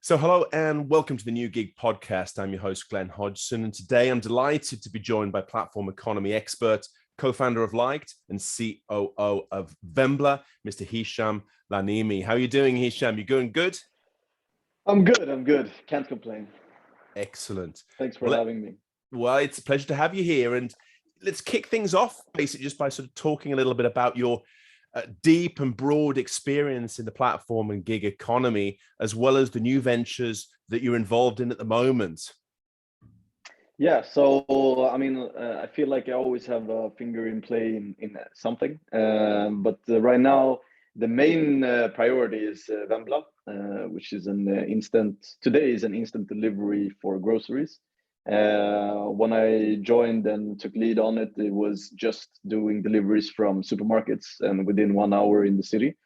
So hello and welcome to the New Gig podcast. I'm your host, Glen Hodgson, and today I'm delighted to be joined by platform economy expert, co-founder of Liked and COO of Vembla, Mr. Hicham Larhnimi. How are you doing, Hicham? You going good? I'm good. Can't complain. Excellent. Thanks for having me. Well, it's a pleasure to have you here. And let's kick things off basically just by sort of talking a little bit about your deep and broad experience in the platform and gig economy, as well as the new ventures that you're involved in at the moment. Yeah, so I feel like I always have a finger in play in something. But right now, the main priority is Vembla, which is today is an instant delivery for groceries. When I joined and took lead on it, it was just doing deliveries from supermarkets and within 1 hour in the city.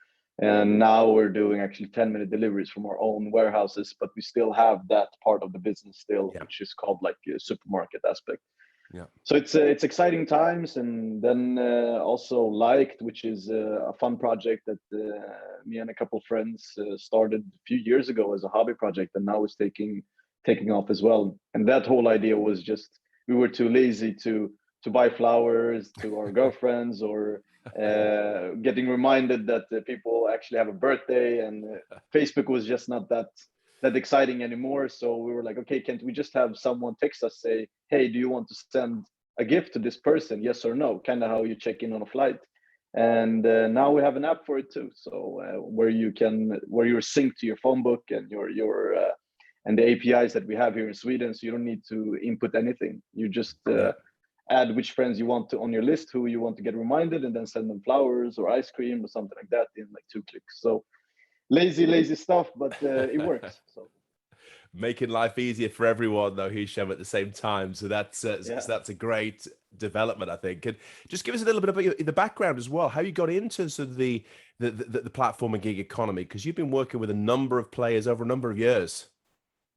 And now we're doing actually 10-minute deliveries from our own warehouses, but we still have that part of the business still, which is called like a supermarket aspect. Yeah. So it's exciting times. And then also Liked, which is a fun project that me and a couple of friends started a few years ago as a hobby project, and now it's taking off as well. And that whole idea was just we were too lazy to buy flowers to our girlfriends or getting reminded that people actually have a birthday, and Facebook was just not that exciting anymore. So we were like, okay, can't we just have someone text us, say, hey, do you want to send a gift to this person, yes or no, kind of how you check in on a flight. And now we have an app for it too, so where you're synced to your phone book and your and the APIs that we have here in Sweden, so you don't need to input anything. You just add which friends you want to on your list, who you want to get reminded, and then send them flowers or ice cream or something like that in like 2 clicks. So lazy stuff, but it works. So making life easier for everyone, though, Hicham, at the same time. So that's a great development, I think. And just give us a little bit about the background as well, how you got into sort of the platform and gig economy, because you've been working with a number of players over a number of years.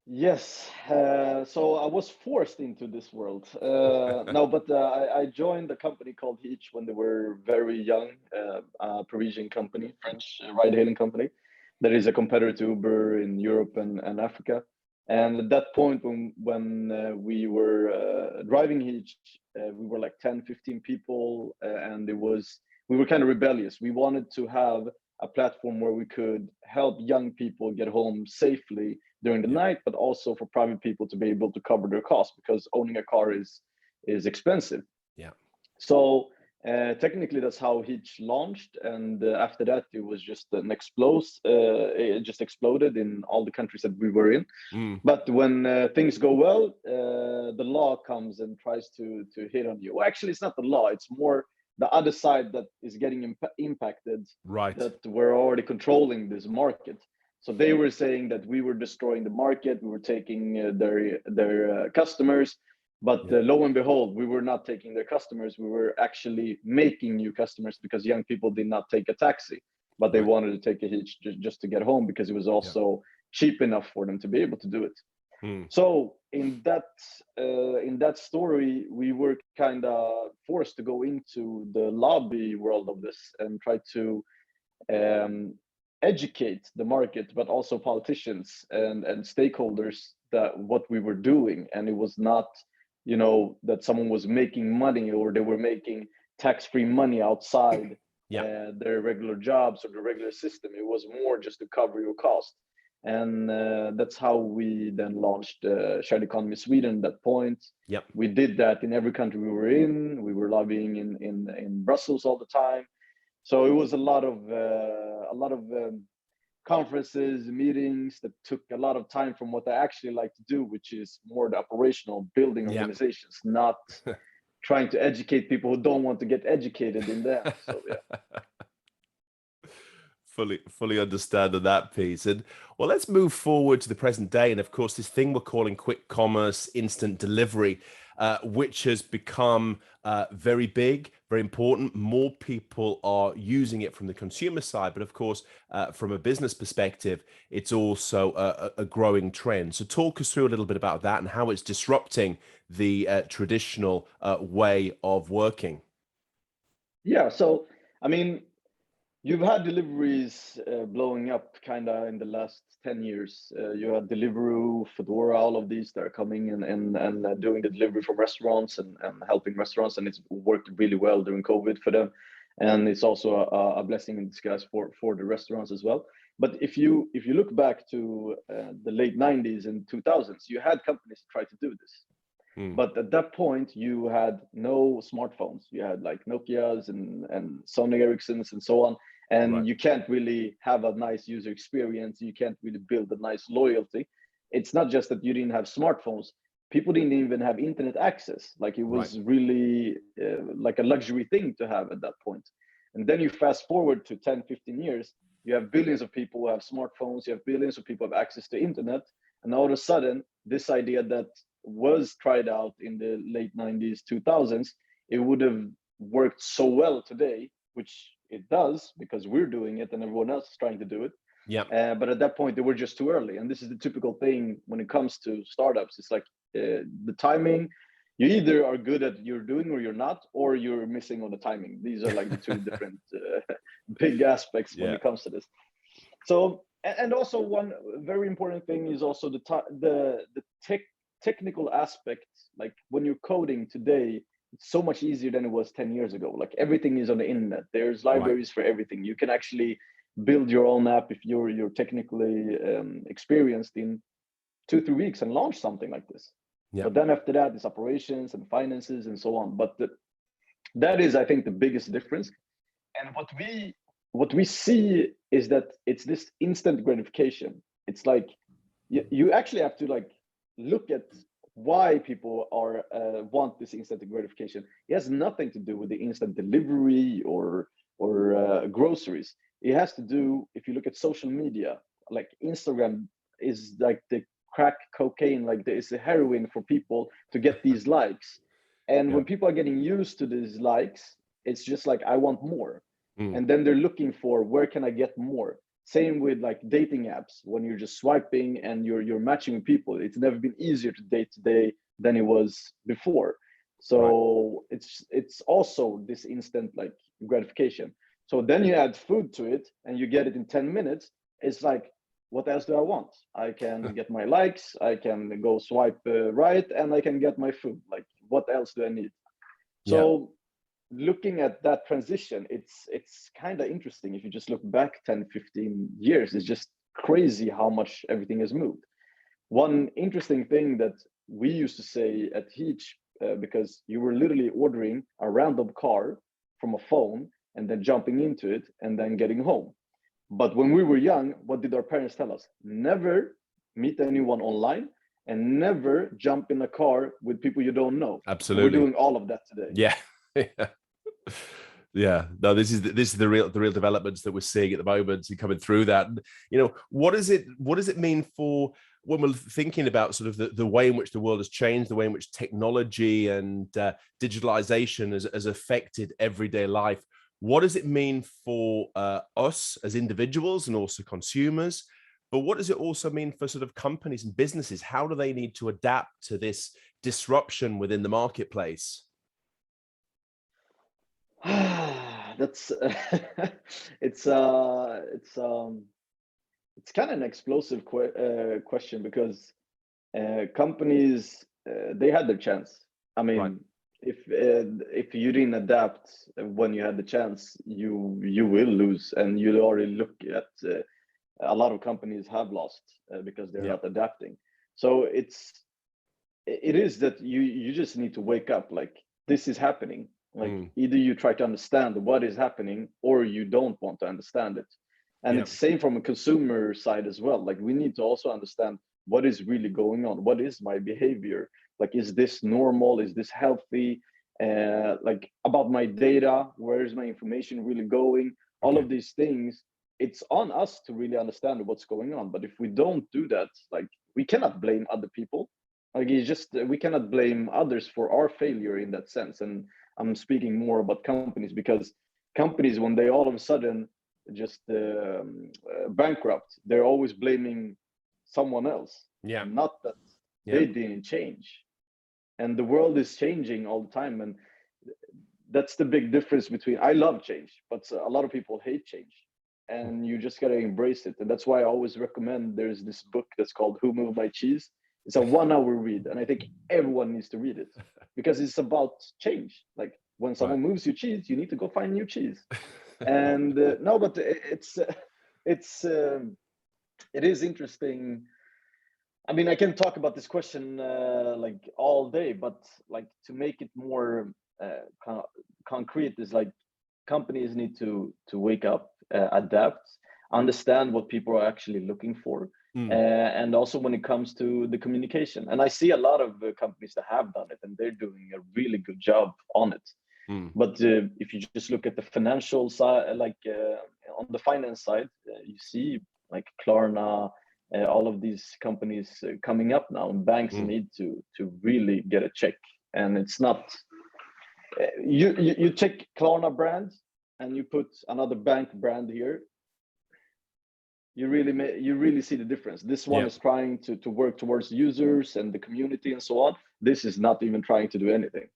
Yes, so I was forced into this world. I joined a company called Heetch when they were very young, a Parisian company, French ride-hailing company, that is a competitor to Uber in Europe and Africa. And at that point, when we were driving Heetch, we were like 10, 15 people, and we were kind of rebellious. We wanted to have a platform where we could help young people get home safely during the night, but also for private people to be able to cover their costs, because owning a car is expensive. Yeah. So technically that's how Heetch launched, and after that it was just it just exploded in all the countries that we were in. But when things go well, the law comes and tries to hit on you. Well, actually, it's not the law; it's more the other side that is getting impacted. Right. That we're already controlling this market. So they were saying that we were destroying the market, we were taking their customers, but lo and behold, we were not taking their customers. We were actually making new customers, because young people did not take a taxi, but they wanted to take a hitch just to get home, because it was also cheap enough for them to be able to do it. So in that story, we were kind of forced to go into the lobby world of this and try to educate the market, but also politicians and stakeholders that what we were doing. And it was not, that someone was making money or they were making tax-free money outside their regular jobs or the regular system. It was more just to cover your cost. And that's how we then launched Shared Economy Sweden at that point. Yep. We did that in every country we were in. We were lobbying in Brussels all the time. So it was a lot of conferences, meetings that took a lot of time from what I actually like to do, which is more the operational building organizations, not trying to educate people who don't want to get educated in them. So Fully understand on that piece. And well, let's move forward to the present day. And of course, this thing we're calling quick commerce, instant delivery, which has become very big, very important. More people are using it from the consumer side, but of course, from a business perspective, it's also a growing trend. So talk us through a little bit about that and how it's disrupting the traditional way of working. Yeah, so I mean, You've had deliveries blowing up kind of in the last 10 years. You had Deliveroo, Foodora, all of these that are coming and doing the delivery from restaurants and helping restaurants, and it's worked really well during COVID for them. And it's also a blessing in disguise for the restaurants as well. But if you look back to the late 90s and 2000s, you had companies try to do this. But at that point, you had no smartphones. You had like Nokia's and Sony Ericsson's and so on. And you can't really have a nice user experience. You can't really build a nice loyalty. It's not just that you didn't have smartphones. People didn't even have internet access. Like it was really like a luxury thing to have at that point. And then you fast forward to 10, 15 years, you have billions of people who have smartphones. You have billions of people who have access to internet. And all of a sudden, this idea that was tried out in the late 90s, 2000s, it would have worked so well today, which it does because we're doing it and everyone else is trying to do it. But at that point, they were just too early. And this is the typical thing when it comes to startups. It's like the timing. You either are good at you're doing or you're not, or you're missing on the timing. These are like the two different big aspects when it comes to this. So, and also one very important thing is also the technical aspect. Like when you're coding today, it's so much easier than it was 10 years ago. Like everything is on the internet. There's libraries for everything. You can actually build your own app if you're technically experienced in 2-3 weeks and launch something like this. But then after that, it's operations and finances and so on. But that is, I think, the biggest difference. And what we see is that it's this instant gratification. It's like you actually have to like look at why people are want this instant gratification. It has nothing to do with the instant delivery or groceries. It has to do, if you look at social media, like Instagram is like the crack cocaine, like there is a heroin for people to get these likes. And when people are getting used to these likes, it's just like, I want more. And then they're looking for, where can I get more? Same with like dating apps. When you're just swiping and you're matching with people, it's never been easier to date today than it was before. So it's also this instant like gratification. So then you add food to it and you get it in 10 minutes. It's like, what else do I want? I can get my likes, I can go swipe right, and I can get my food. Like, what else do I need? So looking at that transition, it's kind of interesting. If you just look back 10, 15 years, it's just crazy how much everything has moved. One interesting thing that we used to say at Heetch, because you were literally ordering a random car from a phone and then jumping into it and then getting home. But when we were young, what did our parents tell us? Never meet anyone online and never jump in a car with people you don't know. Absolutely. And we're doing all of that today. Yeah. No, this is the real developments that we're seeing at the moment and coming through that. And, you know, what does it mean for when we're thinking about sort of the way in which the world has changed, the way in which technology and digitalization has affected everyday life? What does it mean for us as individuals and also consumers? But what does it also mean for sort of companies and businesses? How do they need to adapt to this disruption within the marketplace? That's it's kind of an explosive question because companies they had their chance. I mean, if you didn't adapt when you had the chance, you will lose, and you already look at a lot of companies have lost because they're not adapting. So it is that you just need to wake up. Like, this is happening. Like either you try to understand what is happening or you don't want to understand it. And it's same from a consumer side as well. Like, we need to also understand what is really going on. What is my behavior? Like, is this normal? Is this healthy? Like, about my data, where is my information really going? All of these things, it's on us to really understand what's going on. But if we don't do that, like, we cannot blame other people. Like, it's just, we cannot blame others for our failure in that sense. And I'm speaking more about companies, because companies, when they all of a sudden just bankrupt, they're always blaming someone else. Not that they didn't change. And the world is changing all the time. And that's the big difference between, I love change, but a lot of people hate change, and you just got to embrace it. And that's why I always recommend, there's this book that's called Who Moved My Cheese. It's a 1 hour read, and I think everyone needs to read it, because it's about change. Like when someone moves your cheese, you need to go find new cheese. And no, but it's it is interesting. I mean, I can talk about this question like all day, but like to make it more concrete is like, companies need to wake up, adapt, understand what people are actually looking for, and also when it comes to the communication. And I see a lot of companies that have done it, and they're doing a really good job on it. But if you just look at the financial side, like on the finance side, you see like Klarna, all of these companies coming up now, and banks need to really get a check. And it's not you check Klarna brand and you put another bank brand here, you really see the difference. This one is trying to work towards users and the community and so on. This is not even trying to do anything.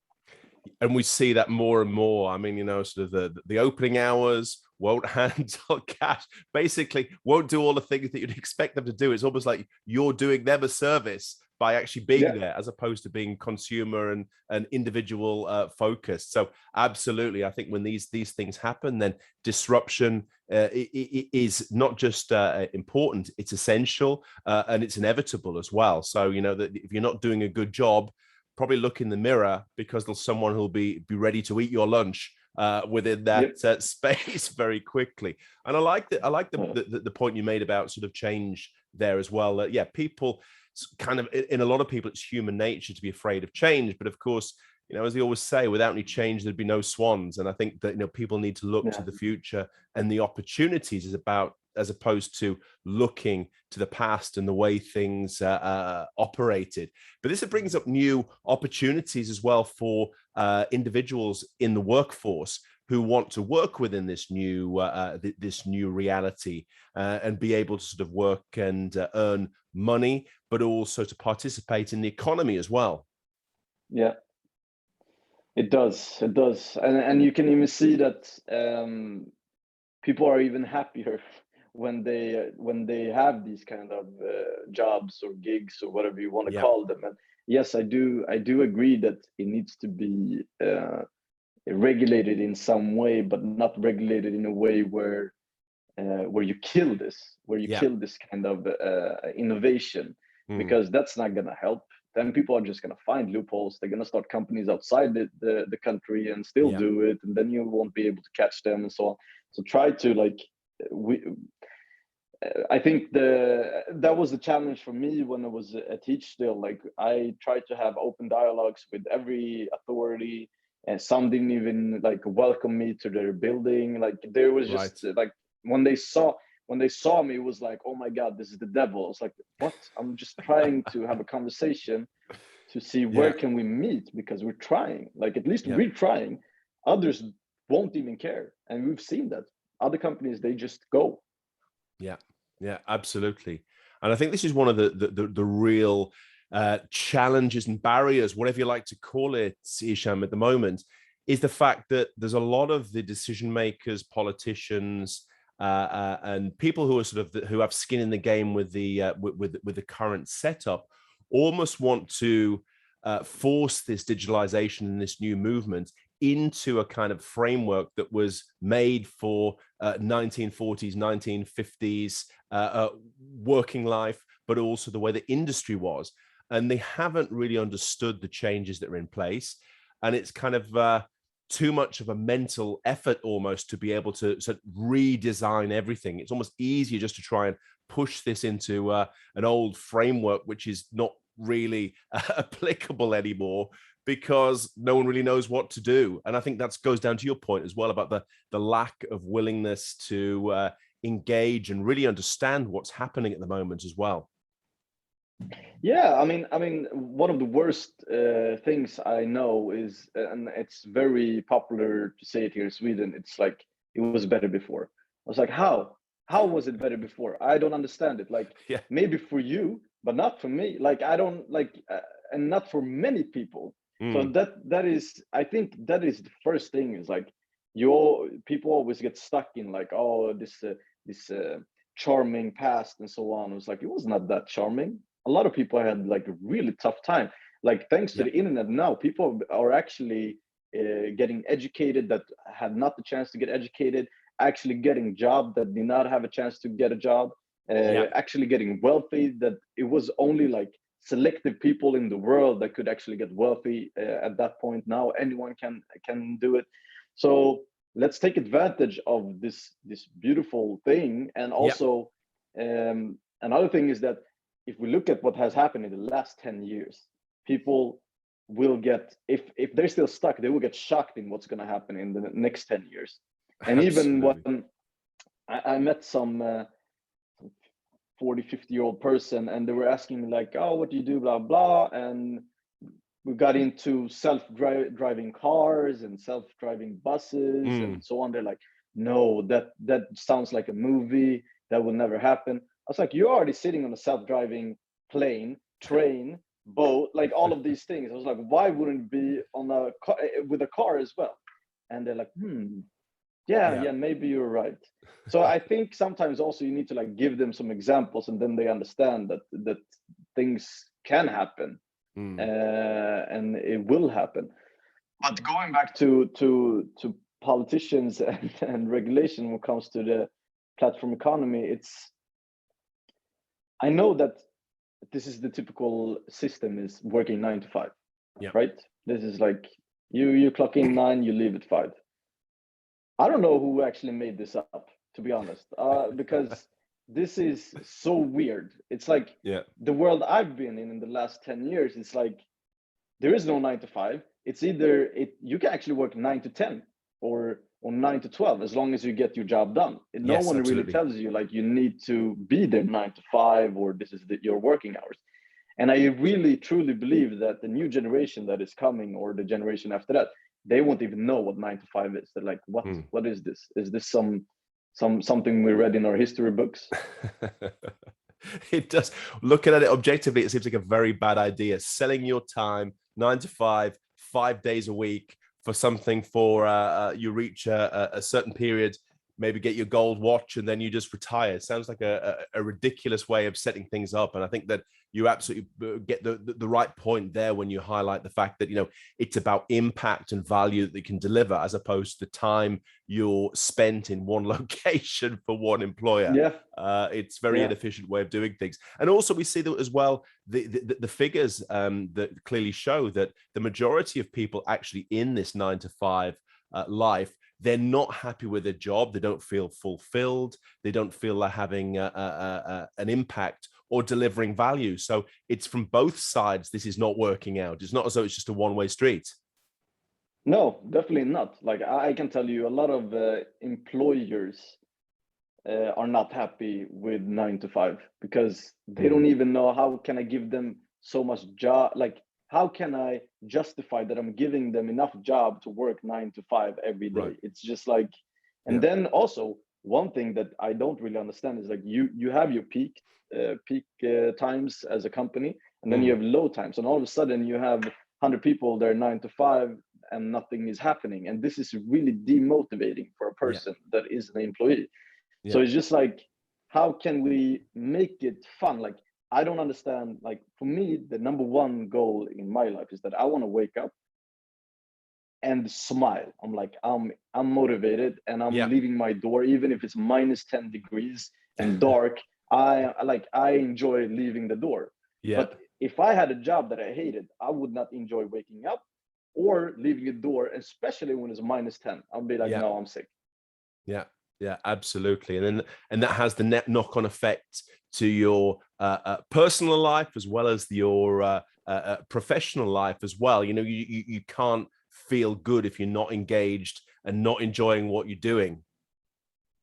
And we see that more and more. I mean, you know, sort of the opening hours won't handle cash, basically won't do all the things that you'd expect them to do. It's almost like you're doing them a service by actually being there, as opposed to being consumer and individual focused. So absolutely, I think when these things happen, then disruption is not just important, it's essential, and it's inevitable as well. So, you know, that if you're not doing a good job, probably look in the mirror, because there's someone who'll be ready to eat your lunch within that space very quickly. And I like the point you made about sort of change there as well. That people kind of, in a lot of people, it's human nature to be afraid of change. But of course, you know, as they always say, without any change, there'd be no swans. And I think that, you know, people need to look to the future and the opportunities as opposed to looking to the past and the way things operated. But this brings up new opportunities as well for individuals in the workforce who want to work within this new reality and be able to sort of work and earn money, but also to participate in the economy as well. Yeah, it does. And you can even see that people are even happier when they have these kind of jobs or gigs or whatever you want to call them. And yes, I do agree that it needs to be regulated in some way, but not regulated in a way where you kill this kind of innovation, because that's not going to help. Then people are just going to find loopholes. They're going to start companies outside the country and still do it, and then you won't be able to catch them and so on. So try to I think that was the challenge for me when I was at Heetch still. Like, I tried to have open dialogues with every authority, and some didn't even like welcome me to their building. Like, there was just like, when they saw me, it was like, oh my God, this is the devil. It's like, what? I'm just trying to have a conversation to see where can we meet, because we're trying. Like, at least we're trying. Others won't even care, and we've seen that. Other companies, they just go. Yeah, absolutely. And I think this is one of the real challenges and barriers, whatever you like to call it, Hicham, at the moment, is the fact that there's a lot of the decision makers, politicians, and people who are who have skin in the game with the current setup, almost want to force this digitalization and this new movement into a kind of framework that was made for 1940s, 1950s working life, but also the way the industry was. And they haven't really understood the changes that are in place. And it's kind of too much of a mental effort almost to be able to sort of redesign everything. It's almost easier just to try and push this into an old framework, which is not really applicable anymore, because no one really knows what to do. And I think that goes down to your point as well about the lack of willingness to engage and really understand what's happening at the moment as well. Yeah, I mean, one of the worst things I know is, and it's very popular to say it here in Sweden, it's like, it was better before. I was like, how was it better before? I don't understand it. Like, maybe for you, but not for me. Like, I don't like, and not for many people. So Mm. that is, I think that is the first thing, is like people always get stuck in like, oh, this charming past and so on. It was like, it was not that charming. A lot of people had like a really tough time. Like, thanks to Yeah. the internet now, people are actually getting educated that had not the chance to get educated, actually getting job that did not have a chance to get a job, Yeah. actually getting wealthy, that it was only like selective people in the world that could actually get wealthy at that point. Now anyone can do it. So let's take advantage of this beautiful thing. And Yeah. also, another thing is that if we look at what has happened in the last 10 years, people will get, if they're still stuck, they will get shocked in what's going to happen in the next 10 years. And even Absolutely. when I met some 40, 50-year-old person, and they were asking me like, oh, what do you do, blah blah. And we got into self-driving cars and self-driving buses Mm. and so on. They're like, no, that sounds like a movie, that will never happen. I was like, you're already sitting on a self-driving plane, train, boat, like all of these things. I was like, why wouldn't it be on a car, with a car as well? And they're like, Yeah. yeah, maybe you're right. So I think sometimes also you need to like give them some examples, and then they understand that things can happen, Mm. and it will happen. But going back to politicians and regulation when it comes to the platform economy, I know that this is the typical system, is working 9 to 5, Yeah. right? This is like you clock in 9, you leave at 5. I don't know who actually made this up, to be honest, because this is so weird. It's like Yeah. the world I've been in the last 10 years. It's like there is no 9 to 5. It's either you can actually work 9 to 10 or 9 to 12, as long as you get your job done. And no Yes, one really absolutely. tells you like you need to be there 9 to 5, or this is your working hours. And I really truly believe that the new generation that is coming, or the generation after that, they won't even know what 9 to 5 is. They're like, Mm. what is this? Is this something we read in our history books? It does. Looking at it objectively, it seems like a very bad idea. Selling your time 9 to 5, 5 days a week for something for you reach a certain period, maybe get your gold watch, and then you just retire. It sounds like a ridiculous way of setting things up. And I think that you absolutely get the right point there when you highlight the fact that, it's about impact and value that they can deliver, as opposed to the time you're spent in one location for one employer. Yeah, It's very yeah, inefficient way of doing things. And also we see that as well, the figures that clearly show that the majority of people actually in this 9 to 5 life, they're not happy with their job. They don't feel fulfilled. They don't feel they're having an impact or delivering value. So it's from both sides. This is not working out. It's not as though it's just a one-way street. no, definitely not. Like I can tell you, a lot of employers are not happy with 9 to 5, because they don't Mm. even know, how can I give them so much job, like how can I justify that I'm giving them enough job to work 9 to 5 every Right. day? It's just like, and Yeah. then also one thing that I don't really understand is like you have your peak times as a company, and then you Mm. have low times, and all of a sudden you have 100 people there 9 to 5, and nothing is happening, and this is really demotivating for a Yeah. person that is an employee. So Yeah. it's just like, how can we make it fun? Like, I don't understand. Like, for me, the number one goal in my life is that I want to wake up and smile. I'm like, I'm motivated, and I'm Yeah. leaving my door, even if it's minus 10 degrees and dark. I enjoy leaving the door. Yeah. But if I had a job that I hated, I would not enjoy waking up or leaving a door, especially when it's minus 10. I'll be like, Yeah. no, I'm sick. Yeah, yeah, absolutely. And that has the net knock-on effect to your personal life, as well as your professional life as well. You can't feel good if you're not engaged and not enjoying what you're doing.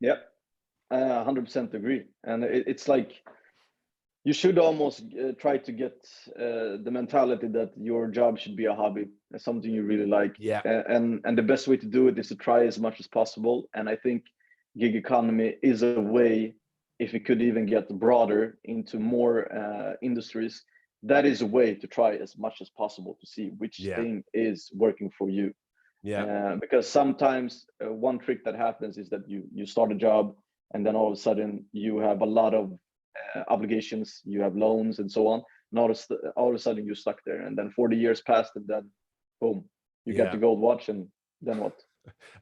Yep. I 100% agree. And it's like you should almost try to get the mentality that your job should be a hobby, something you really like. Yeah. And the best way to do it is to try as much as possible. And I think gig economy is a way, if it could even get broader into more industries, that is a way to try as much as possible to see which Yeah. thing is working for you. Because sometimes one trick that happens is that you start a job, and then all of a sudden you have a lot of obligations, you have loans and so on, and all of a sudden you're stuck there, and then 40 years passed, and then boom, you get the gold watch, and then what?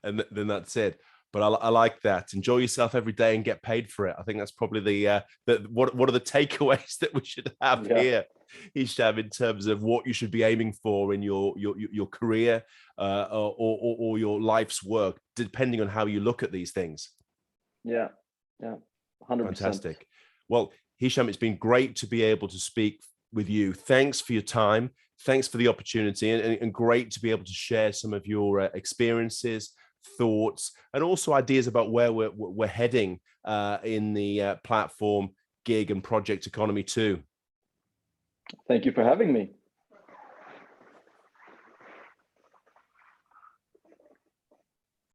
And then that's it. But I like that. Enjoy yourself every day and get paid for it. I think that's probably the what are the takeaways that we should have here, Hicham, in terms of what you should be aiming for in your career or your life's work, depending on how you look at these things. Yeah, 100%. Fantastic. Well, Hicham, it's been great to be able to speak with you. Thanks for your time. Thanks for the opportunity, and great to be able to share some of your experiences, thoughts, and also ideas about where we're heading in the platform, gig, and project economy too. Thank you for having me.